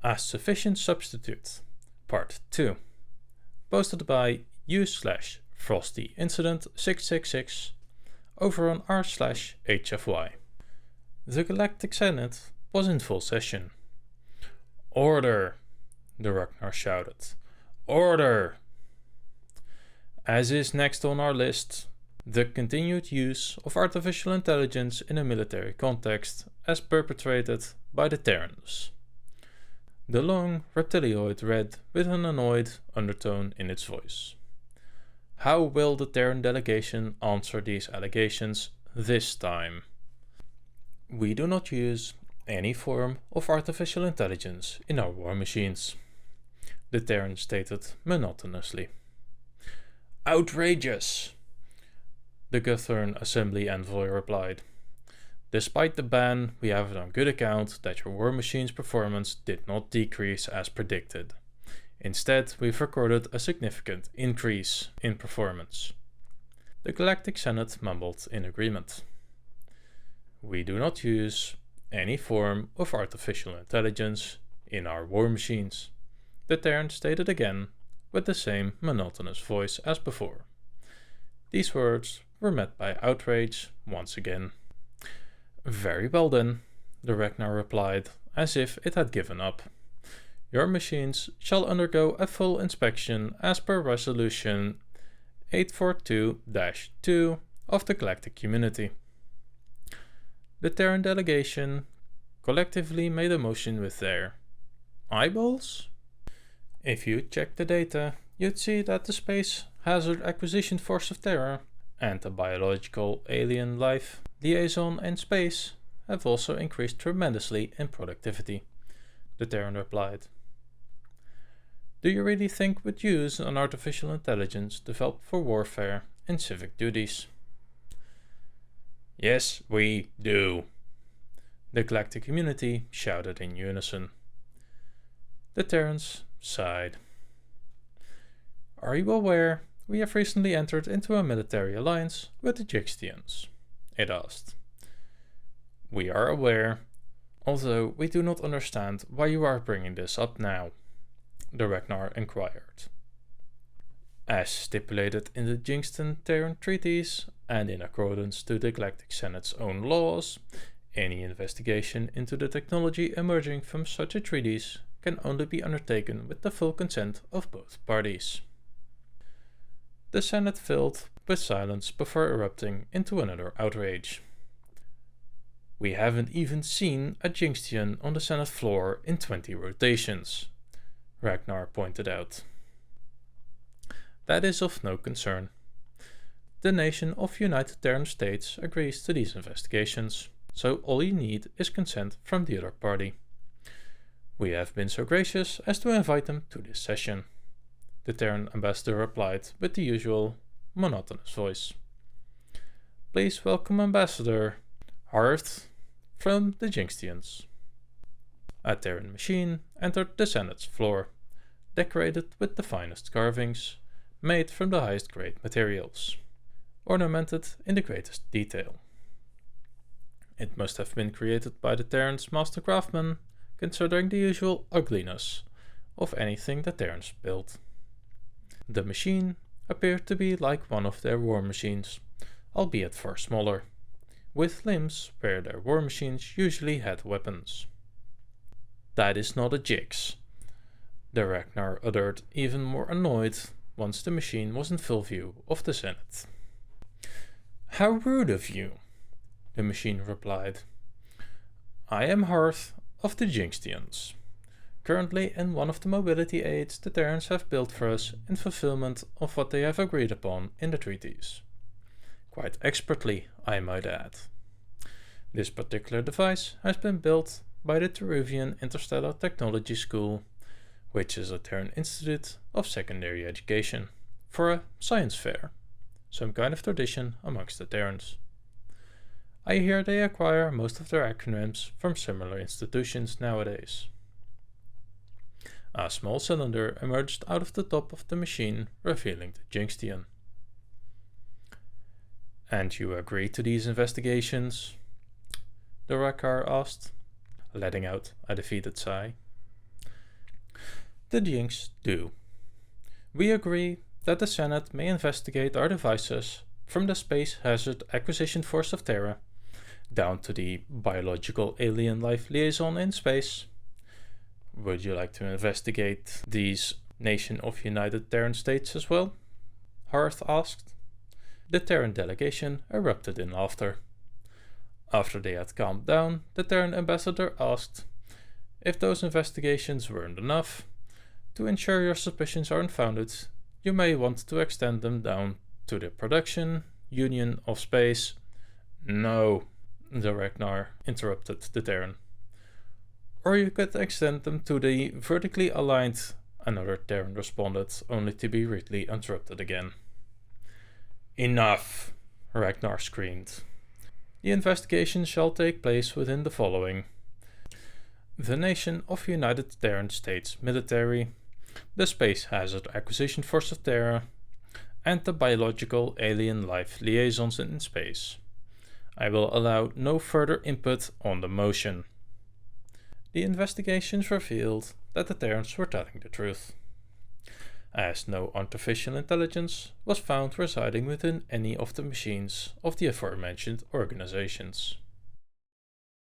A Sufficient Substitute, Part 2, posted by u/FrostyIncident666 over on r/HFY. The Galactic Senate was in full session. "Order!" the Ragnar shouted. "Order!" As is next on our list, the continued use of artificial intelligence in a military context as perpetrated by the Terrans. The long reptilioid read with an annoyed undertone in its voice. How will the Terran delegation answer these allegations this time? We do not use any form of artificial intelligence in our war machines, the Terran stated monotonously. Outrageous! The Guthorn Assembly envoy replied. Despite the ban, we have it on good account that your war machine's performance did not decrease as predicted. Instead, we've recorded a significant increase in performance. The Galactic Senate mumbled in agreement. We do not use any form of artificial intelligence in our war machines, the Terran stated again with the same monotonous voice as before. These words were met by outrage once again. Very well then, the Ragnar replied, as if it had given up. Your machines shall undergo a full inspection as per Resolution 842-2 of the Galactic Community. The Terran delegation collectively made a motion with their eyeballs. If you check the data, you'd see that the Space Hazard Acquisition Force of Terra and the Biological Alien Life Liaison in Space have also increased tremendously in productivity, the Terran replied. Do you really think we'd use an artificial intelligence developed for warfare in civic duties? Yes, we do, the Galactic Community shouted in unison. The Terrans sighed. Are you aware we have recently entered into a military alliance with the Jixtians? It asked. We are aware, although we do not understand why you are bringing this up now, the Ragnar inquired. As stipulated in the Jingstan-Terran treaties, and in accordance to the Galactic Senate's own laws, any investigation into the technology emerging from such a treaties can only be undertaken with the full consent of both parties. The Senate filled with silence before erupting into another outrage. We haven't even seen a Jingstian on the Senate floor in 20 rotations, Ragnar pointed out. That is of no concern. The nation of United Terran States agrees to these investigations, so all you need is consent from the other party. We have been so gracious as to invite them to this session, the Terran ambassador replied with the usual monotonous voice. Please welcome Ambassador Harth from the Jingstians. A Terran machine entered the Senate's floor, decorated with the finest carvings, made from the highest grade materials, ornamented in the greatest detail. It must have been created by the Terran's master craftsman, considering the usual ugliness of anything the Terrans built. The machine appeared to be like one of their war machines, albeit far smaller, with limbs where their war machines usually had weapons. That is not a Jix, the Ragnar uttered, even more annoyed once the machine was in full view of the Senate. How rude of you, the machine replied. I am Hearth of the Jingstians, currently in one of the mobility aids the Terrans have built for us in fulfillment of what they have agreed upon in the treaties. Quite expertly, I might add. This particular device has been built by the Teruvian Interstellar Technology School, which is a Terran Institute of Secondary Education, for a science fair, some kind of tradition amongst the Terrans. I hear they acquire most of their acronyms from similar institutions nowadays. A small cylinder emerged out of the top of the machine, revealing the Jingstian. And you agree to these investigations? The Rakar asked, letting out a defeated sigh. The Jinx do. We agree that the Senate may investigate our devices from the Space Hazard Acquisition Force of Terra down to the Biological Alien Life Liaison in space. Would you like to investigate these Nation of United Terran States as well? Hearth asked. The Terran delegation erupted in laughter. After they had calmed down, the Terran ambassador asked, if those investigations weren't enough, to ensure your suspicions are unfounded, you may want to extend them down to the Production Union of Space. No, the Ragnar interrupted the Terran. Or you could extend them to the Vertically Aligned, another Terran responded, only to be rudely interrupted again. Enough, Ragnar screamed. The investigation shall take place within the following: the Nation of United Terran States Military, the Space Hazard Acquisition Force of Terra, and the Biological Alien Life Liaisons in space. I will allow no further input on the motion. The investigations revealed that the Terrans were telling the truth, as no artificial intelligence was found residing within any of the machines of the aforementioned organizations.